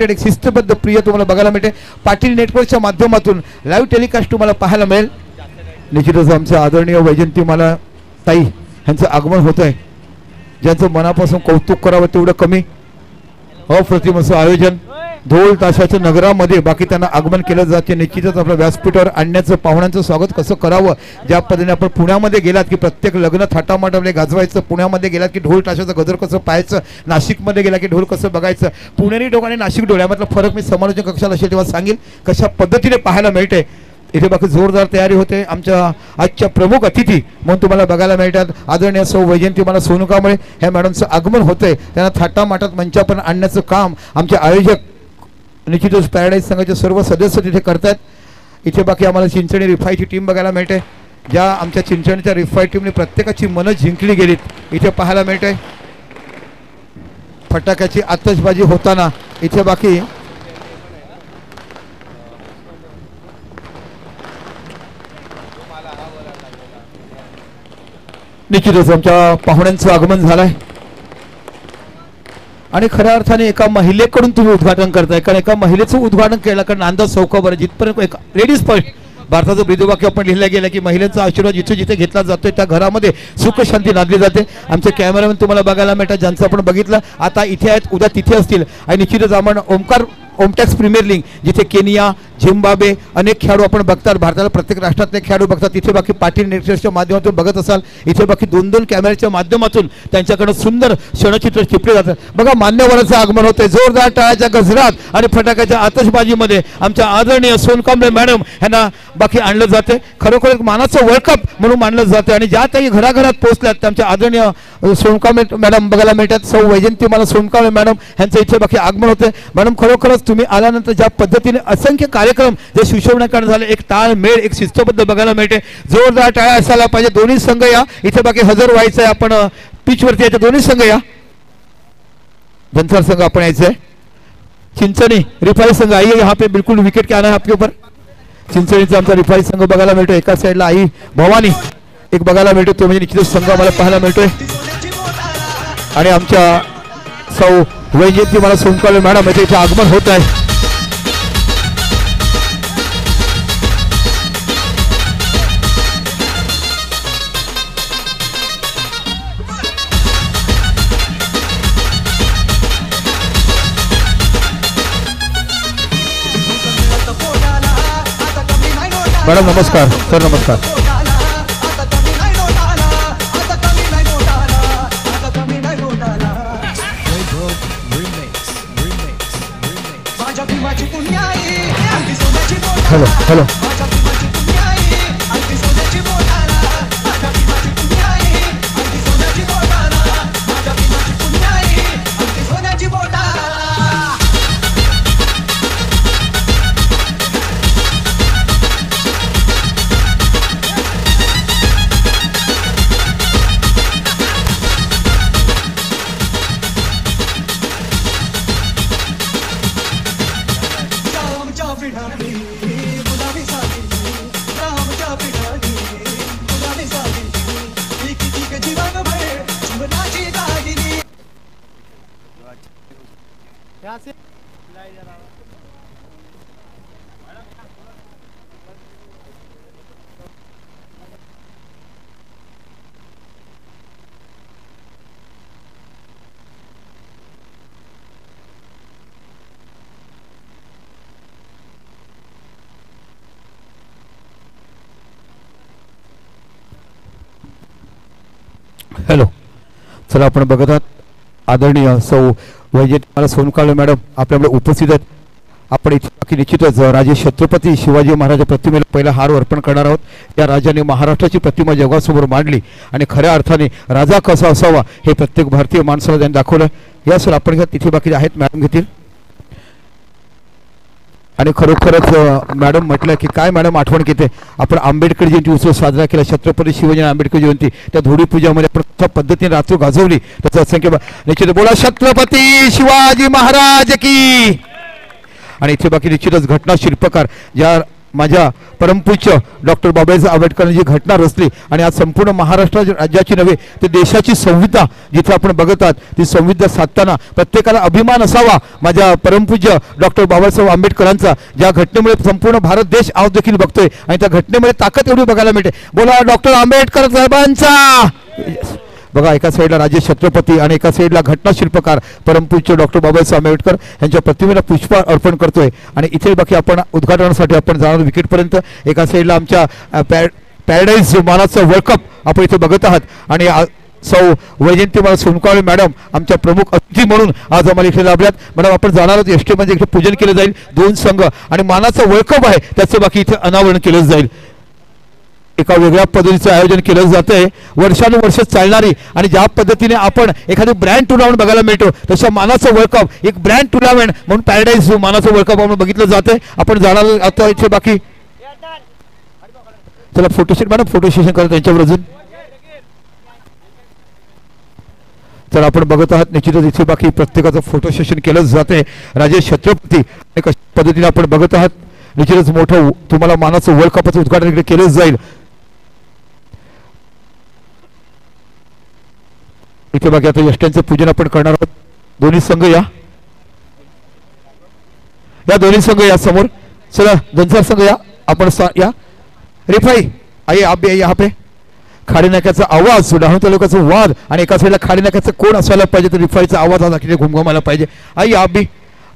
Content, एक शिस्तबद्ध प्रिय तुम्हाला बघायला मिळते. पाटील नेटवर्कच्या माध्यमातून लाईव्ह टेलिकास्ट तुम्हाला पाहायला मिळेल. निश्चितच आमच्या आदरणीय वैजंतीमाला ताई यांचं आगमन होत आहे, ज्यांचं मनापासून कौतुक करावं तेवढं कमी. अप्रतिम असं आयोजन ढोल ताशाच्या नगरामध्ये बाकी त्यांना आगमन केलं जाते. निश्चितच आपल्या व्यासपीठावर आणण्याचं, पाहुण्यांचं स्वागत कसं करावं, ज्या पद्धतीने आपण पुण्यामध्ये गेलात की प्रत्येक लग्न थाटामाटामध्ये गाजवायचं, पुण्यामध्ये गेलात की ढोल ताशाचं गजर कसं पाहायचं, नाशिकमध्ये गेला की ढोल कसं बघायचं, पुणेरी ढोल आणि नाशिक ढोल यामधला फरक मी समालोचन कक्षाला असेल तेव्हा सांगेल कशा पद्धतीने पाहायला मिळते. इथे बाकी जोरदार तयारी होते. आमच्या आजच्या प्रमुख अतिथी म्हणून तुम्हाला बघायला मिळतात आदरणीय सौ वैजंतीमाला सोनुकांबळे ह्या मॅडमचं आगमन होतंय. त्यांना थाटामाटात मंचापर्यंत आणण्याचं काम आमचे आयोजक निश्चितच पॅराडाईज संघाचे सर्व सदस्य तिथे करतात. इथे बाकी आम्हाला चिंचणी रिफाईची टीम बघायला मिळते, ज्या आमच्या चिंचणीच्या रिफाई टीमने प्रत्येकाची मनं जिंकली गेलीत इथे पाहायला मिळते. फटाक्याची आतषबाजी होताना इथे बाकी निश्चितच आमच्या पाहुण्यांचं आगमन झालंय आणि खऱ्या अर्थाने एका महिलेकडून तुम्ही उद्घाटन करताय, कारण एका महिलेचं उद्घाटन केलं, कारण नांदा चौकावर जिथपर्यंत एक लेडीज फर्स्ट भारताचं ब्रीदवाक्य आपण लिहिलं गेलं की महिलांचा आशीर्वाद जिथे जिथे घेतला जातोय त्या घरामध्ये सुख शांती नांदली जाते. आमचे कॅमेरामॅन तुम्हाला बघायला मिळतात, ज्यांचं आपण बघितलं आता इथे आहेत, उद्या तिथे असतील. आणि निश्चितच आपण ओमटॅक्स प्रीमियर लीग जिथे केनिया, झिम्बाब्वे अनेक खेळाडू आपण बघतात, भारताला प्रत्येक राष्ट्रातले खेळाडू बघतात. तिथे बाकी पाटील नेटवर्कच्या माध्यमातून बघत असाल, इथे बाकी 2-2 कॅमेऱ्याच्या माध्यमातून त्यांच्याकडे सुंदर क्षणचित्र चिपले जातात. बघा मान्यवरांचं आगमन होतंय जोरदार टाळ्याच्या गजरात आणि फटाक्याच्या आतषबाजीमध्ये आमच्या आदरणीय सोनकांबळे मॅडम यांना बाकी आणलं जाते. खरोखर एक मानाचं वर्ल्ड कप म्हणून मानलं जाते आणि ज्या काही घराघरात पोहोचल्यात त्यांच्या आदरणीय सोनकांबळे मॅडम बघायला मिळतात. सौ वैजंतीमाला सोनकांबळे मॅडम यांचं इथे बाकी आगमन होते. मॅडम खरोखरच तुम्ही आल्यानंतर ज्या पद्धतीने असंख्य कार्यक्रम जे सुशोभनाकरण झाले, एक ताळमेळ, एक शिस्तबद्ध बघायला मिळते. जोरदार टाळ्या असायला पाहिजे. दोन्ही संघ या इथे बाकी हजर व्हायचंय. आपण पिचवरती यायचं, दोन्ही संघ या. जनसार संघ आपण यायचंय. चिंचणी रिफाई संघ आइए यहाँ पे, बिल्कुल विकेट क्या आना है आपके ऊपर. चिंचणीचा आमचा रिफाई संघ बघायला मिळतो. एका साईडला आई भवानी एक बघायला मिळतो, तो म्हणजे निश्चित संघ आम्हाला पाहायला मिळतोय. आणि आमच्या सौ वैजंतीमाला सोनकांबळे मॅडम याचे इथे आगमन होत आहे. मॅडम नमस्कार. सर नमस्कार. Hello hello hello. चला आपण बघत आहात आदरणीय सौ वैजंतीमाला सोनकांबळे मॅडम आपल्याकडे उपस्थित आहेत. आपण इथे बाकी निश्चितच राजे छत्रपती शिवाजी महाराज प्रतिमेला पहिला हार अर्पण करणार आहोत. या राजाने महाराष्ट्राची प्रतिमा जगासमोर मांडली आणि खऱ्या अर्थाने राजा कसा असावा हे प्रत्येक भारतीय माणसाला त्यांनी दाखवलं. यासर आपण घ्या, तिथे बाकी आहेत मॅडम घेतील. आणि खरोखरच मॅडम म्हटलं की काय मॅडम आठवण घेते, आपण आंबेडकर जयंती उत्सव साजरा केला. छत्रपती शिवाजी आंबेडकर जयंती त्या धोडी पूजामध्ये प्रथा पद्धतीने रात्र गाजवली. त्याचं असंख्य निश्चित बोला छत्रपती शिवाजी महाराज की. आणि इथे बाकी निश्चितच घटना शिल्पकार ज्या माझ्या परमपूज्य डॉक्टर बाबासाहेब आंबेडकरांनी जी घटना रचली आणि आज संपूर्ण महाराष्ट्र राज्याची नव्हे तर देशाची संविधा जिथे आपण बघत आहात ती संविधा साधताना प्रत्येकाला अभिमान असावा माझ्या परमपूज्य डॉक्टर बाबासाहेब आंबेडकरांचा, ज्या घटनेमुळे संपूर्ण भारत देश आज देखील बघतोय आणि त्या घटनेमुळे ताकद एवढी बघायला मिळते. बोला डॉक्टर आंबेडकर साहेबांचा. बघा एका साईडला राजे छत्रपती आणि एका साईडला घटना शिल्पकार परमपूज्य डॉक्टर बाबासाहेब आंबेडकर यांच्या प्रतिमेला पुष्प अर्पण करतोय आणि इथे बाकी आपण उद्घाटनासाठी आपण जाणार विकेटपर्यंत. एका साईडला आमच्या पॅराडाईज मानाचं वर्ल्ड कप आपण इथे बघत आहात आणि सौ वैजयंती सोनकाळे मॅडम आमच्या प्रमुख अतिथी म्हणून आज आम्हाला इथे लाभल्यात. मॅडम आपण जाणार आहोत एस टीमध्ये इथे पूजन केलं जाईल, 2 संघ आणि मानाचं वर्ल्ड कप आहे त्याचं बाकी इथे अनावरण केलं जाईल. एका वेगळ्या पद्धतीचं आयोजन केलं जात आहे, वर्षानुवर्ष चालणारी आणि ज्या पद्धतीने आपण एखादी ब्रँड टुर्नामेंट बघायला मिळतो तशा मानाचं वर्ल्ड कप एक ब्रँड टुर्नामेंट म्हणून पॅराडाईज मानाचं वर्ल्ड कप आपण बघितलं जात आहे. आपण जाणार आता इथे बाकी चला फोटोशूट मॅडम फोटो सेशन करा त्यांच्यावर अजून. तर आपण बघत आहात निश्चितच इथे बाकी प्रत्येकाचं फोटो सेशन केलं जाते. राजे छत्रपती कशा पद्धतीने आपण बघत आहात निश्चितच मोठं तुम्हाला मानाचं वर्ल्ड कपचं उद्घाटन इकडे केलं जाईल. इथे बाकी आता यष्ट्यांचं पूजन आपण करणार आहोत. दोन्ही संघ या दोन्ही संघ या समोर. चला 2-4 संघ या आपण या. रेफाई आइए आप भी यहाँ पे. खाडी नाक्याचा आवाज डहाणू तालुक्याचा वाद आणि एका साईडला खाडी नाक्याचं कोण असायला पाहिजे तर रिफाईचा आवाज आज अखेर घुमघुमायला पाहिजे. आइए आप भी.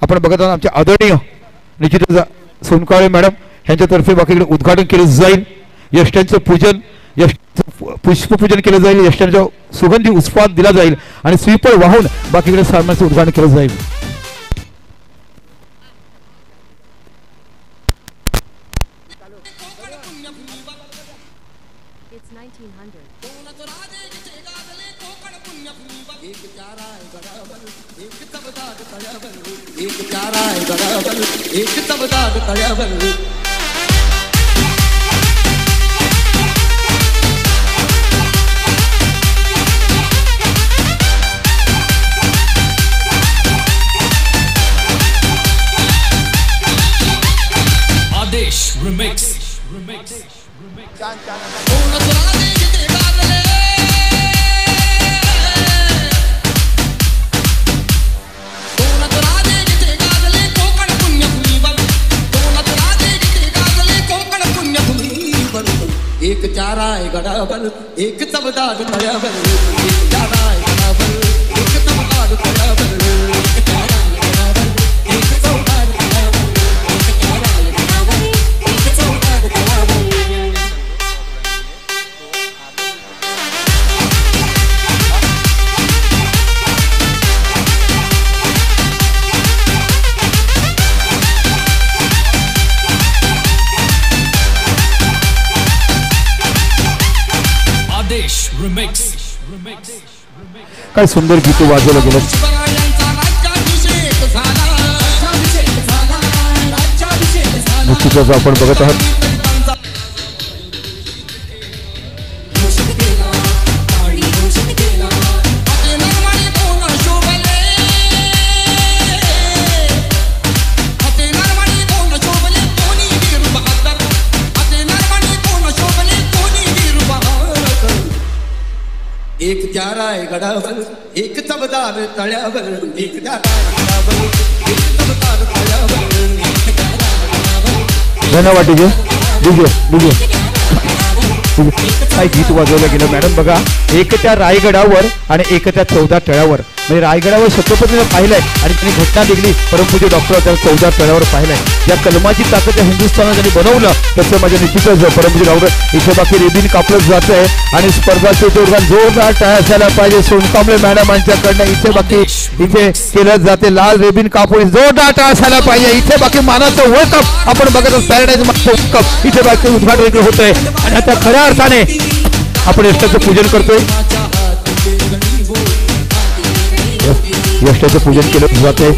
आपण बघत आहात आमच्या आदरणीय निश्चितच सोनकाळे मॅडम यांच्यातर्फे बाकीकडे उद्घाटन केलं जाईल. यष्ट्यांचं पूजन पुष्पपूजन केलं जाईल, यष्ट्यांच्या सुगंधी उत्स्पाद दिला जाईल आणि श्रीफळ वाहून बाकीकडे सामन्याचं उद्घाटन केलं जाईल. एक चारा है गड़ाबल एक तबदार तड़ाबल एक चारा है गड़ाबल एक तबदार तड़ाबल एक चारा है गड़ाबल एक तबदार तड़ाबल एक चारा है गड़ाबल एक तबदार तड़ाबल. काय सुंदर गीतं वाजवलं गेलं. निश्चितच आपण बघत आहात एक चारा है गड़ाबल एक तबदार तड़ाबल एक चारा है गड़ाबल एक तबदार तड़ाबल एक चारा है गड़ाबल. धन्यवाद डीजे काय गीत वाजवलं गेलं मॅडम. बघा एक त्या रायगडावर आणि एक त्या 14 तळ्यावर म्हणजे रायगडावर छत्रपतीने पाहिलंय आणि त्यांनी घटना लिहिली परमपूज्य डॉक्टर त्या 14 तळ्यावर पाहिलंय. या कलमाची ताकद या हिंदुस्थानात त्यांनी बनवलं तसं माझ्या निश्चितच परमपूज्य डॉक्टर इथे बाकी रेबिन कापलं जात आहे आणि स्पर्धाचे जोरदार टाळ्या असायला पाहिजे सोनकांबळे मॅडम यांच्याकडनं. इथे बाकी इथे केलं जाते लाल रेबिन कापून जोरदार टाळ्या असायला पाहिजे. इथे बाकी मानाचं वर्ल्ड कप आपण बघत पॅराडाईज वर्ल्ड कप इथे बाकी उद्घाटन इकडे होत आहे आणि आता खऱ्या अर्थाने आपण यष्ट्याचं पूजन करतोय. यष्ट्याचं पूजन केलं जाते.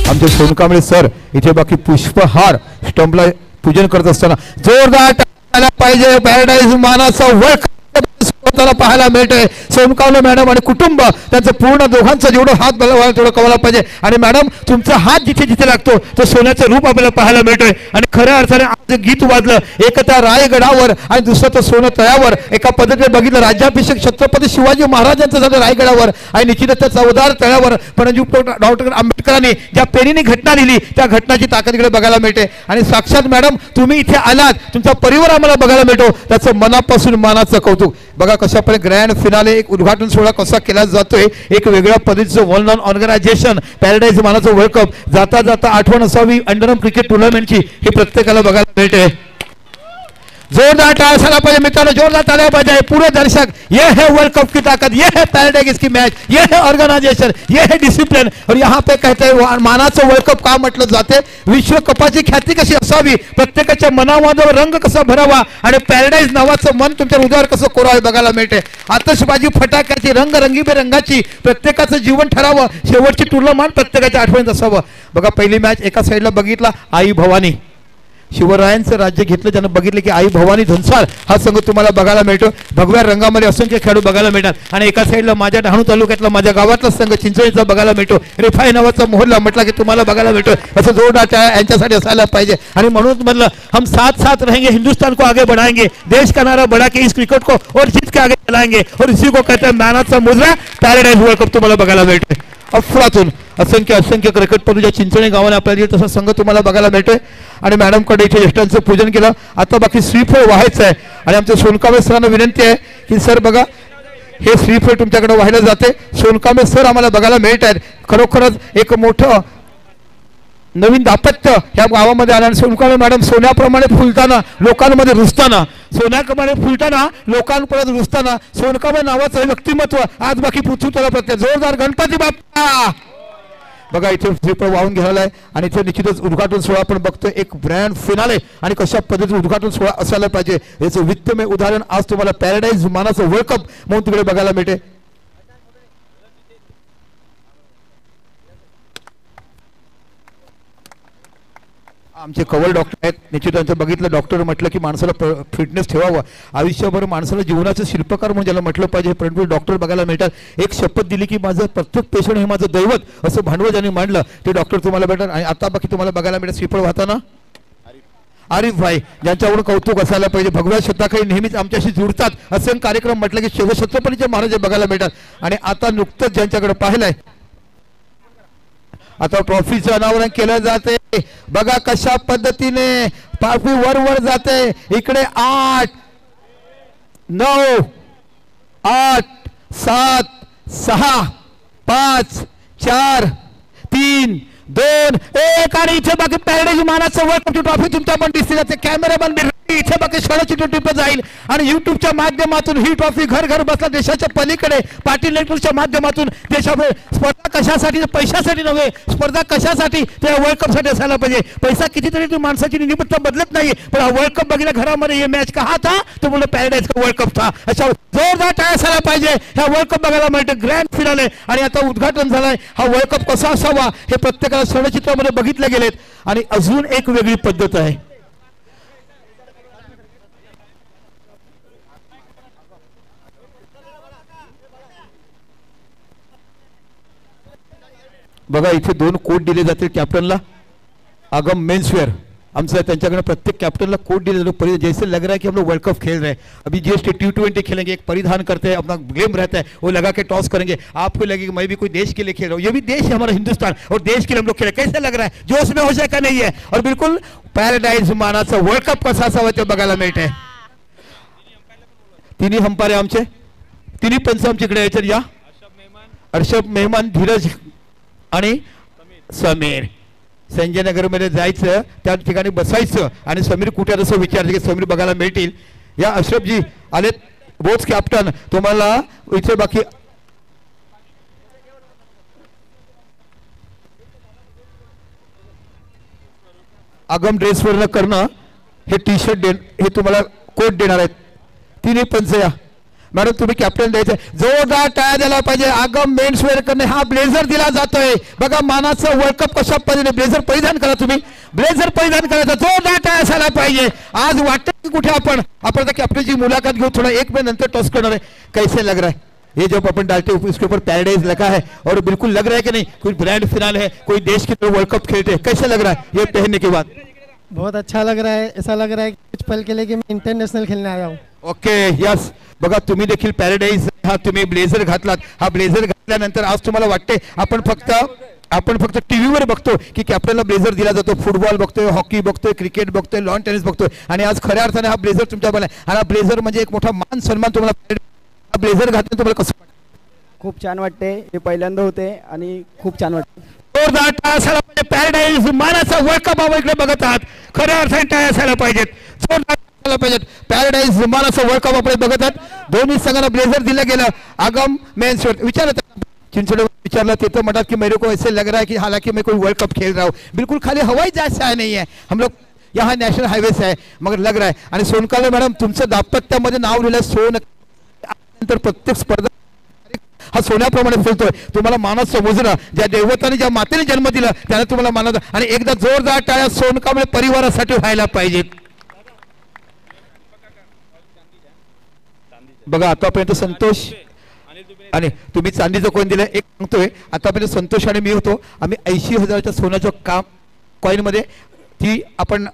आमचे सोनकांबळे सर इथे बाकी पुष्पहार स्टंपला पूजन करत असताना जोरदार टाळ्या पाहिजे. पॅराडाईज मानाचा वर्ल्ड कप होताना पाहायला मिळतंय. सोनकावले मॅडम आणि कुटुंब त्यांचं पूर्ण दोघांचं जेवढं हात बलवायला तेवढं कमायला पाहिजे. आणि मॅडम तुमचा हात जिथे जिथे लागतो तो सोन्याचं रूप आपल्याला पाहायला मिळतोय. आणि खऱ्या अर्थाने आज गीत वाजलं एकता रायगडावर आणि दुसरं तर सोनं तळ्यावर. एका पद्धतीने बघितलं राज्याभिषेक छत्रपती शिवाजी महाराजांचं झालं रायगडावर आणि निश्चितच त्या चवदार तळ्यावर पण डॉक्टर आंबेडकरांनी ज्या पेनीने घटना लिहिली त्या घटनाची ताकद इकडे बघायला मिळते. आणि साक्षात मॅडम तुम्ही इथे आलात, तुमचा परिवार आम्हाला बघायला मिळतो, त्याचं मनापासून मानाचं कौतुक. बघा कशाप्रकारे ग्रँड फिनाले एक उद्घाटन सोहळा कसा केला जातोय. एक वेगळ्या पद्धतीचं वर्ल्ड ऑर्गनायझेशन पॅराडाईज मानाचं वर्ल्ड कप जाता जाता आठवण असावी अंडरआर्म क्रिकेट टुर्नामेंटची हे प्रत्येकाला बघायला मिळते. जोरदार टाळ्या झाला पाहिजे मित्रांनो, जोरदार टाळ्या पाहिजे. पूरे दर्शक ये है वर्ल्ड कप की ताकत, ये है पैराडाइज की मैच, ये है ऑर्गेनाइजेशन, ये है डिसिप्लिन. और यहाँ पे कहते हैं मानाचं वर्ल्ड कप का म्हटलं जाते. विश्व कपाची ख्याती कशी असावी, प्रत्येकाच्या मनामध्ये रंग कसा भरावा आणि पॅराडाइज नावाचं मन तुमच्या हृदयावर कसं कोरावे बघायला मिळते. आतषबाजी फटाक्याची रंगीबेरंगाची प्रत्येकाचं जीवन ठरावं, शेवटची टुर्नामेंट प्रत्येकाच्या आठवणीत असावं. बघा पहिली मॅच एका साईडला बघितला आई भवानी शिवरायांचं राज्य घेतलं, ज्यानं बघितलं की आई भवानी धनसाळ हा संघ तुम्हाला बघायला मिळतो. भगव्या रंगामध्ये असंख्य खेळाडू बघायला मिळतात. आणि एका साईडला माझ्या डहाणू तालुक्यातला माझ्या गावातला संघ चिंचणीचा बघायला मिळतो. रिफाई नावाचा मोहल्ला म्हटला की तुम्हाला बघायला मिळतो. असं जोरदार यांच्यासाठी असायला पाहिजे. आणि म्हणून म्हणलं हम साथ साथ रहेंगे, हिंदुस्तान को आगे बढ़ाएंगे, देश का नारा बढ़ा के इस क्रिकेट को और जीत के आगे चलाएंगे. और इसी को कहते हैं मानाचा मुजरा पॅराडाइज वर्ल्ड कप तुम्हाला बघायला मिळतोय. अफलातून असंख्य क्रिकेटपटूच्या चिंचणी गावाने आपल्याला दिलं तसा संघ तुम्हाला बघायला मिळतोय. आणि मॅडमकडे इथे ज्येष्ठांचं पूजन केलं. आता बाकी श्रीफळ व्हायचं आहे. आणि आमच्या सोनकांबळे सरांना विनंती आहे की सर बघा हे श्रीफळ तुमच्याकडे वाहिलं जाते. सोनकांबळे सर आम्हाला बघायला मिळत आहेत. खरोखरच एक मोठं नवीन दाम्पत्य ह्या गावामध्ये आलं. आणि सोनकांबळे मॅडम सोन्याप्रमाणे फुलताना लोकांमध्ये रुजताना, सोन्याप्रमाणे फुलताना लोकांपर्यंत रुजताना सोनकांबळे नावाचं व्यक्तिमत्व आज बाकी पृथ्वीतला प्रत्येक. जोरदार गणपती बाप्पा. बघा इथे श्रीफळ वाहून घ्यायला आहे. आणि इथे निश्चितच उद्घाटन सोहळा आपण बघतोय एक ग्रँड फिनाले. आणि कशा पद्धतीने उद्घाटन सोहळा असायला पाहिजे याचं वित्तमय उदाहरण आज तुम्हाला पॅराडाइज मानाचं वर्ल्ड कप म्हणून तिकडे बघायला मिळते. आमचे कवल डॉक्टर आहेत निश्चित बघितलं. डॉक्टर म्हटलं की माणसाला फिटनेस ठेवावं, आयुष्यभर माणसाला जीवनाचं शिल्पकार म्हणून ज्याला म्हटलं पाहिजे परंतु डॉक्टर बघायला मिळतात. एक शपथ दिली की माझं प्रत्येक पेशंट हे माझं दैवत असं भांडवल ज्यांनी मांडलं ते डॉक्टर तुम्हाला भेटतात. आणि आता बाकी तुम्हाला बघायला मिळतात श्रीफळ वाहताना आरिफ भाई ज्यांच्याकडून कौतुक असायला पाहिजे. भगव्या शतकाळी नेहमीच आमच्याशी जुळतात. असंख्य कार्यक्रम म्हटलं की शिवछत्रपतीचे महाराज बघायला मिळतात. आणि आता नुकतंच ज्यांच्याकडे पाहिलंय आता ट्रॉफीचं अनावरण केलं जाते. बघा कशा पद्धतीने ट्रॉफी वर जाते. इकडे 8 9 8 7 6 5 4 3 2 1. आणि इथे बाकी पॅराडाइज मानाचं वर्ल्ड कपची ट्रॉफी तुमच्या पण दिसते जाते. कॅमेरामन इथे बाकी क्षणाची टिप जाईल. आणि युट्यूबच्या माध्यमातून ही ट्रॉफी घर घर बसला देशाच्या पलीकडे पाटील नेटवर्कच्या माध्यमातून देशामध्ये स्पर्धा कशासाठी, पैशासाठी नव्हे, स्पर्धा कशासाठी त्या वर्ल्ड कप साठी असायला पाहिजे. पैसा कितीतरी माणसाची निमित्त बदलत नाही पण हा वर्ल्ड कप बघितला घरामध्ये ये मॅच कहा था तो बोललो पॅराडाइज का वर्ल्ड कप था. अशा जोरदार टाळ्या असायला पाहिजे. ह्या वर्ल्ड कप बघायला मिळते ग्रँड फिनाले. आणि आता उद्घाटन झालंय. हा वर्ल्ड कप कसा असावा हे प्रत्येकाला सणचित्रामध्ये बघितले गेलेत. आणि अजून एक वेगळी पद्धत आहे. बघा इथे 2 कोट दिले जातील कॅप्टनला. आगम मेन्सवेयर आमचं त्यांच्याकडे प्रत्येक कैप्टन कोट दिया जाता जैसे लग रहा है कि हम लोग वर्ल्ड कप खेल रहे हैं. अभी जीएसटी T20 खेलेंगे, एक परिधान करते हैं, अपना गेम रहता है, वो लगा के टॉस करेंगे. आपको लगेगा मैं भी कोई देश के लिए खेल रहा हूँ, ये भी देश है हमारा हिंदुस्तान और देश के लिए हम लोग खेल रहे. कैसे लग रहा है, जोश में होश है का नहीं है. और बिल्कुल पॅराडाइज मानाचा वर्ल्ड कप कसा असावा ते बघायला मिळते. तिन्ही अंपायर आमचे, तिन्ही पंच आमच्याकडे यायचे या हर्षभ मेहमान, धीरज आणि समीर. संजय नगर मध्ये जायचं, त्या ठिकाणी बसायचं आणि समीर कुठे असं विचारलं की समीर बघायला मिळतील. या अशरफजी आले बोच कॅप्टन, तुम्हाला इथे बाकी आगम ड्रेसवर करणं, हे टी शर्ट हे तुम्हाला कोट देणार आहेत. तिन्ही पंच या मॅडम तुम्ही कॅप्टन द्यायचं जोरदार टाळ्या द्यायला पाहिजे. आगम मेन्स वेअर करणे हा ब्लेझर दिला जातोय बघा. मानाचं वर्ल्ड कप कशा पद्धतीने ब्लेझर परिधान करा. तुम्ही ब्लेझर परिधान करायचं जोरदार टाळ्या असायला पाहिजे. आज वाटतं की कुठे आपण आता कॅप्टनची मुलाखत घेऊ. थोडा 1 मिनिट नंतर टॉस करणार आहे. कैसे लग रहा है ये जब अपन डालते हैं उसके ऊपर पैराडाइज लिखा है और बिल्कुल लग रहा है कि नहीं कोई ग्रैंड फिनाल है, कोई देश की तरफ वर्ल्ड कप खेलते हैं. कैसे लग रहा है ये पहनने के बाद? बहुत अच्छा लग रहा है. ऐसा लग रहा है कि कुछ पल के लिए कि मैं इंटरनेशनल खेलने आया हूँ. ओके यस बघा तुम्ही देखील पॅराडाईज हा तुम्ही ब्लेझर घातलात. हा ब्लेझर घातल्यानंतर आज तुम्हाला वाटते आपण फक्त टीव्हीवर बघतो की कॅप्टनला ब्लेझर दिला जातो. फुटबॉल बघतोय, हॉकी बघतोय, क्रिकेट बघतोय, लॉन टेनिस बघतोय आणि आज खऱ्या अर्थाने हा ब्लेझर तुमच्या मला आणि हा ब्लेझर म्हणजे एक मोठा मान सन्मान तुम्हाला. हा ब्लेझर घातल्यानंतर तुम्हाला कसं वाटतं? खूप छान वाटते. हे पहिल्यांदा होते आणि खूप छान वाटते. जोरदार टाळ्या असायला पाहिजे. पॅराडाईज मानाचा वर्ल्ड कप आपण इकडे बघत आहात. खऱ्या अर्थाने टाळ्या असायला पाहिजेत. जोरदार असायला पाहिजेत. पॅराडाईज मानाचा वर्ल्ड कप आपण बघत आहात. दोन्ही संघांना ब्लेझर दिलं गेलं. आगम मेन्स विचारत चिंचोडे विचारला ते म्हणतात की मेरे को ऐसे लग रहा है कि हालांकि मैं कोई वर्ल्ड कप खेल रहा हूँ. बिल्कुल खाली हवाई जहाज से नहीं है, हम लोग यहाँ नॅशनल हायवे से है मगर लग रहा है. आणि सोनकाले मॅडम तुमचं दाम्पत्यामध्ये नाव लिहिलं सोन. नंतर प्रत्येक स्पर्धा हा सोन्याप्रमाणे फुलतोय. तुम्हाला मानस समजणं ज्या देवताने ज्या मातेने जन्म दिला त्याने तुम्हाला मानत आणि एकदा जोरदार टाळ्या सोनकांबळे परिवारासाठी व्हायला पाहिजेत. बघा आतापर्यंत संतोष आणि तुम्ही चांदीचं कोण दिलं एक सांगतोय. आतापर्यंत संतोष आणि मी होतो. आम्ही 80,000च्या सोन्याचं काम कॉईनमध्ये ती आपण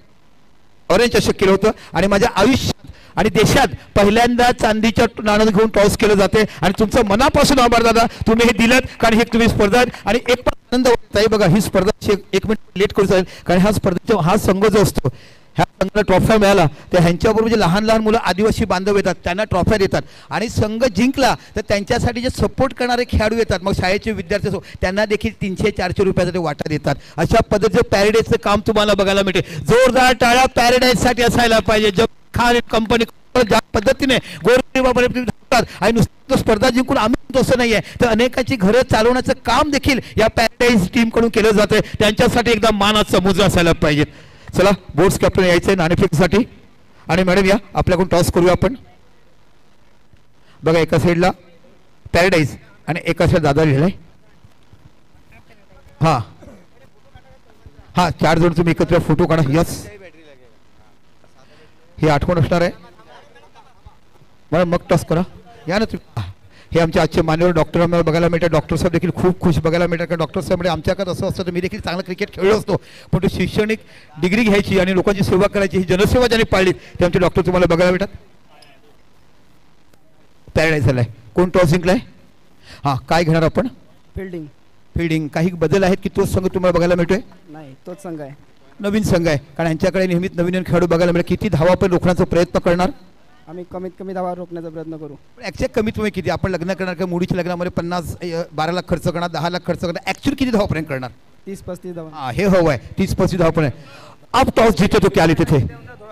ऑरेंज चषक केलं होतं आणि माझ्या आयुष्यात आणि देशात पहिल्यांदा चांदीच्या नाणं घेऊन टॉस केलं जाते आणि तुमचं मनापासून आभार दादा. तुम्ही हे दिलं कारण हे तुम्ही स्पर्धा आणि एक पण आनंद होत आहे. बघा ही स्पर्धा 1 मिनिट लेट करू चालेल कारण ह्या स्पर्धेचा हा संघ जो असतो ह्या संघाला ट्रॉफ्या मिळाला तर ह्यांच्याबरोबर जे लहान लहान मुलं आदिवासी बांधव येतात त्यांना ट्रॉफ्या देतात आणि संघ जिंकला तर त्यांच्यासाठी जे सपोर्ट करणारे खेळाडू येतात. मग शाळेचे विद्यार्थी असो त्यांना देखील 300-400 रुपयाचा ते वाटा देतात. अशा पद्धतीचं पॅराडाईजचं काम तुम्हाला बघायला मिळते. जोरदार टाळ्या पॅराडाईजसाठी असायला पाहिजे. जब खान कंपनी ज्या पद्धतीने गोरगरिबापर्यंत आणि नुसतं स्पर्धा जिंकून आम्ही तसं नाही आहे तर अनेकांची घरं चालवण्याचं काम देखील या पॅराडाईज टीमकडून केलं जातं. त्यांच्यासाठी एकदा मानाचा मुद्रा असायला पाहिजे. चला बोर्ड्स कॅप्टन यायचं आहे नाणेफेकीसाठी आणि मॅडम या आपल्याकडून टॉस करूया आपण. बघा एका साईडला पॅराडाईज आणि एका साईड दादा लिहिलाय. हा हा 4 जण तुम्ही एकत्र फोटो काढा. यस ही आठवण असणार आहे. मग टॉस करा या ना तुम्ही. हे आमचे आजचे मान्यवर डॉक्टर आम्हाला बघायला मिळतात. डॉक्टर साहेब देखील खूप खुश बघायला मिळतात कारण डॉक्टर साहेब आमच्याकडे असं असतं तर मी देखील चांगलं क्रिकेट खेळलो असतो पण तो शैक्षणिक डिग्री घ्यायची आणि लोकांची सेवा करायची ही जनसेवा ज्यांनी पाळली ते आमचे डॉक्टर तुम्हाला बघायला मिळतात. पॅराडाईज झालाय. कोण टॉस जिंकलाय? हां काय घेणार आपण? फिल्डिंग. काही बदल आहेत की तोच संघ तुम्हाला बघायला मिळतोय? नाही तोच संघ आहे. नवीन संघ आहे कारण यांच्याकडे नेहमीच नवीन खेळाडू बघायला मिळेल. किती धावा पण रोखण्याचा प्रयत्न करणार? आम्ही कमीत कमी धावा रोखण्याचा प्रयत्न करू. ॲक्च्युअली कमीत कमी किती आपण लग्न करणार का मुलीच्या लग्नामध्ये 12 लाख खर्च करणार 10 लाख खर्च करणार ॲक्च्युअली किती धावापर्यंत करणार? 30-35 धावा. हाँ हे हवा है 30-35 धावापर्यंत. अब टॉस जीते तो क्या लेते थे?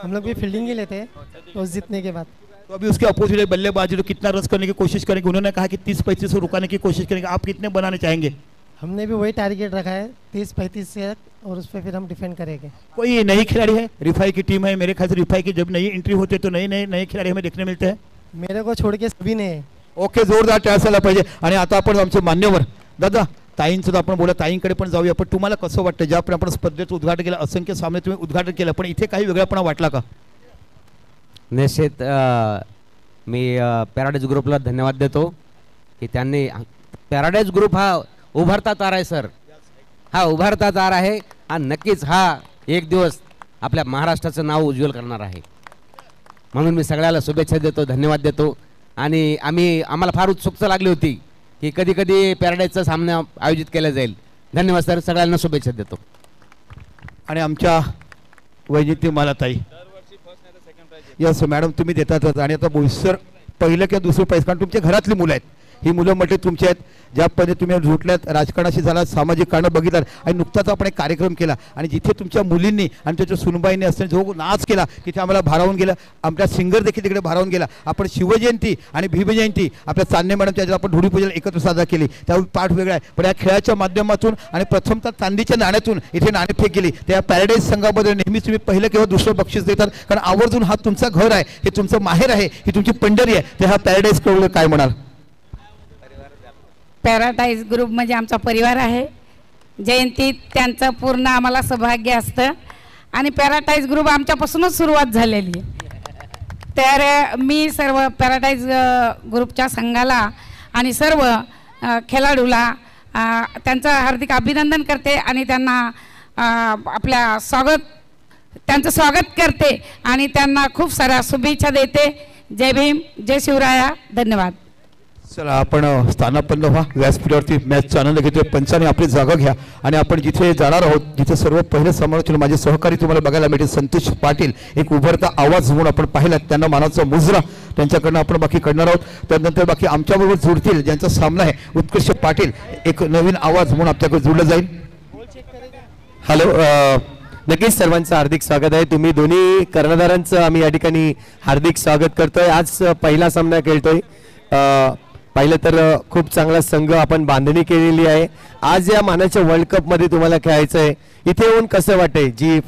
हम लोग भी फील्डिंग ही लेते हैं टॉस जीतने के बाद. तो अभी उसके अपोजिट बल्लेबाज जो कितना रन करने की कोशिश करेंगे उन्होंने कहा कि 30-35 से रुकाने की कोशिश करेंगे. आप कितने बनाने चाहेंगे? हमने भी वही टारगेट रखा है 30-35 से और उस पर फिर हम डिफेंड करेंगे. कोई नई खिलाड़ी है? रिफाई की टीम है मेरे ख्याल से. रिफाई की जब नई एंट्री होते तो नए खिलाड़ी हमें देखने मिलते हैं. मेरे को छोड़ के सभी ने. ओके जोरदार टाळ्या असायला पाहिजे. आणि आता आपण आमचे मान्यवर दादा ताईंचं आपण बोला ताईंकडे पण जाऊया. पण तुम्हाला कसं वाटतं ज्याप्रमाणे आपण स्पर्धेचं उद्घाटन केलं असंख्य सामने तुम्ही उद्घाटन केलं पण इथे काही वेगळापणा वाटला का? निश्चित मी पॅराडाईज ग्रुपला धन्यवाद देतो की त्यांनी पॅराडाईज ग्रुप हा उभरता तारा आहे सर. हा उभरता तारा आहे आणि नक्कीच हा एक दिवस आपल्या महाराष्ट्राचं नाव उज्ज्वल करणार आहे. म्हणून मी सगळ्याला शुभेच्छा देतो धन्यवाद देतो. आणि आम्हाला फार उत्सुकता लागली होती की कधी कधी पॅराडाईजचा सामना आयोजित केला जाईल. धन्यवाद सर सगळ्यांना शुभेच्छा देतो. आणि आमच्या वैजयंतीमाला ताई यस मॅडम तुम्ही देतातच आणि आता बोईसर पहिलं किंवा दुसरं प्राईज कारण तुमच्या घरातली मुलं आहेत ही मुलं म्हटले तुमची आहेत, ज्या पद्धतीने तुम्ही झुटल्यात, राजकारणाशी झाला, सामाजिक कारणं बघितलं आणि नुकताच आपण एक कार्यक्रम केला आणि जिथे तुमच्या मुलींनी आणि त्याच्या सुनबाईंनी असताना जो नाच केला तिथे आम्हाला भारावून गेला, आमच्या सिंगर देखील तिकडे भारावून गेला. आपण शिवजयंती आणि भीमजयंती आपल्या चांदणे मॅडम त्याच्यात आपण धुळीपूजन एकत्र साजरा केली, त्यावेळी पाठ वेगळा आहे. पण या खेळाच्या माध्यमातून आणि प्रथमतः चांदीच्या नाण्यातून इथे नाणेफेक केली. त्या पॅराडाईज संघामध्ये नेहमीच तुम्ही पहिलं किंवा दुसरं बक्षीस देतात, कारण आवर्जून हा तुमचा घर आहे, हे तुमचं माहेर आहे, ही तुमची पंढरी आहे. ते हा पॅराडाईज कळलं काय म्हणाल? पॅराडाईज ग्रुप म्हणजे आमचा परिवार आहे. जयंतीत त्यांचं पूर्ण आम्हाला सौभाग्य असतं आणि पॅराडाईज ग्रुप आमच्यापासूनच सुरुवात झालेली आहे. तर मी सर्व पॅराडाईज ग्रुपच्या संघाला आणि सर्व खेळाडूला त्यांचं हार्दिक अभिनंदन करते आणि त्यांना त्यांचं स्वागत करते आणि त्यांना खूप साऱ्या शुभेच्छा देते. जय भीम, जय शिवराया, धन्यवाद. चला आपण स्थानापन्न व्हा, व्यासपीठावरती मॅचचा आनंद घेतोय. पंचाने आपली जागा घ्या आणि आपण जिथे जाणार आहोत, जिथे सर्व पहिलं समालोचन माझे सहकारी तुम्हाला बघायला मिळतील. संतोष पाटील एक उभरता आवाज म्हणून आपण पाहिलात, त्यांना मानाचा मुजरा त्यांच्याकडनं आपण बाकी करणार आहोत. त्यानंतर बाकी आमच्याबरोबर जुळतील ज्यांचा सामना आहे, उत्कृष्ट पाटील एक नवीन आवाज म्हणून आपल्याकडे जुळलं जाईल. हॅलो, नक्कीच सर्वांचं हार्दिक स्वागत आहे. तुम्ही दोन्ही कर्णधारांचं आम्ही या ठिकाणी हार्दिक स्वागत करतोय. आज पहिला सामना खेळतोय. पाहिलं तर खूप चांगला संघ आपण बांधणी केलेली आहे. आज या मानाच्या वर्ल्ड कप मध्ये तुम्हाला खेळायचं आहे. इथे येऊन कसं वाटतंय? जी